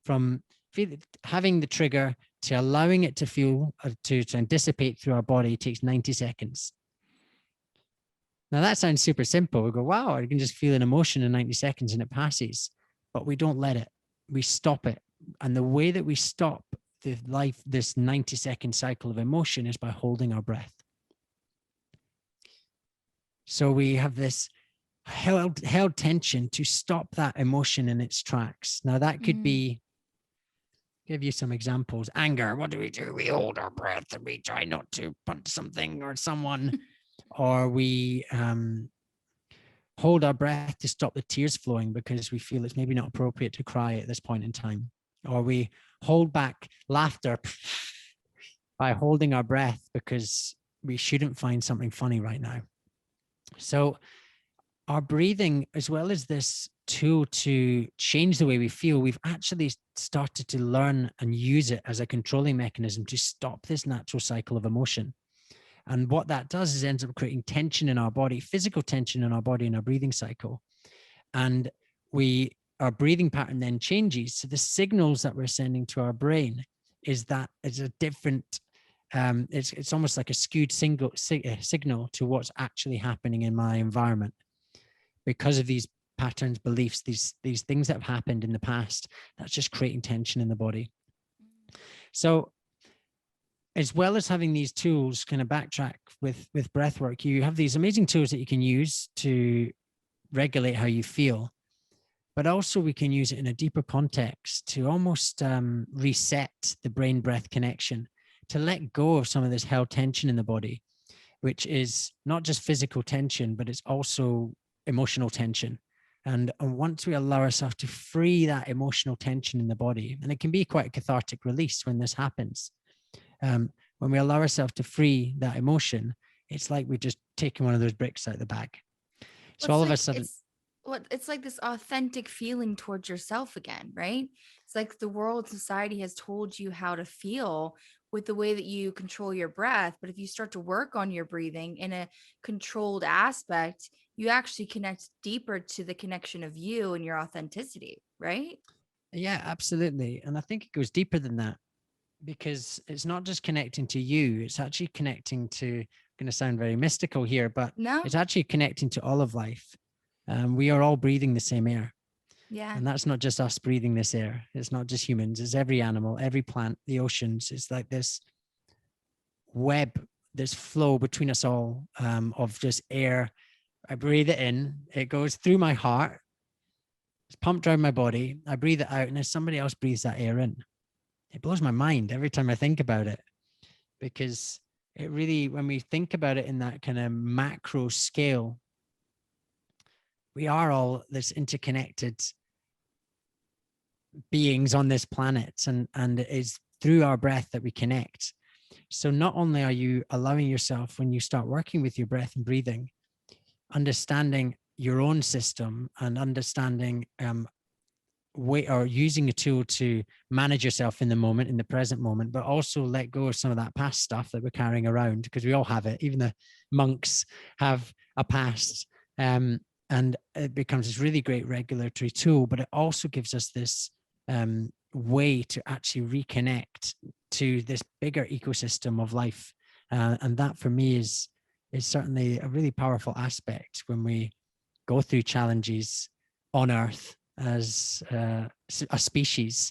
from having the trigger to allowing it to feel, to dissipate through our body takes 90 seconds. Now that sounds super simple. We go, wow, I can just feel an emotion in 90 seconds and it passes, but we don't let it. We stop it. And the way that we stop this 90-second cycle of emotion is by holding our breath. So we have this held tension to stop that emotion in its tracks. Now that could be, give you some examples. Anger, what do? We hold our breath and we try not to punch something or someone. Or we hold our breath to stop the tears flowing because we feel it's maybe not appropriate to cry at this point in time. Or we hold back laughter by holding our breath because we shouldn't find something funny right now. So our breathing, as well as this tool to change the way we feel, we've actually started to learn and use it as a controlling mechanism to stop this natural cycle of emotion. And what that does is ends up creating tension in our body, physical tension in our body in our breathing cycle. And our breathing pattern then changes. So the signals that we're sending to our brain is a different, it's almost like a skewed signal to what's actually happening in my environment because of these patterns, beliefs, these things that have happened in the past. That's just creating tension in the body. So as well as having these tools, kind of backtrack with breath work, you have these amazing tools that you can use to regulate how you feel, but also we can use it in a deeper context to almost reset the brain-breath connection, to let go of some of this held tension in the body, which is not just physical tension, but it's also emotional tension. And once we allow ourselves to free that emotional tension in the body, and it can be quite a cathartic release when this happens, when we allow ourselves to free that emotion, it's like we're just taking one of those bricks out of the bag. So all of a sudden, it's like this authentic feeling towards yourself again, right? It's like the world, society has told you how to feel with the way that you control your breath. But if you start to work on your breathing in a controlled aspect, you actually connect deeper to the connection of you and your authenticity, right? yeah, absolutely. And I think it goes deeper than that, because it's not just connecting to you, it's actually connecting to, going to sound very mystical here, but No? it's actually connecting to all of life. We are all breathing the same air. Yeah. And that's not just us breathing this air. It's not just humans. It's every animal, every plant, the oceans. It's like this web, this flow between us all of just air. I breathe it in. It goes through my heart. It's pumped around my body. I breathe it out. And then somebody else breathes that air in. It blows my mind every time I think about it, because it really, when we think about it in that kind of macro scale, we are all this interconnected beings on this planet, and it is through our breath that we connect. So not only are you allowing yourself, when you start working with your breath and breathing, understanding your own system and understanding way, or using a tool to manage yourself in the moment, in the present moment, but also let go of some of that past stuff that we're carrying around, because we all have it. Even the monks have a past, and it becomes this really great regulatory tool, but it also gives us this way to actually reconnect to this bigger ecosystem of life. And that for me is certainly a really powerful aspect when we go through challenges on Earth as a species,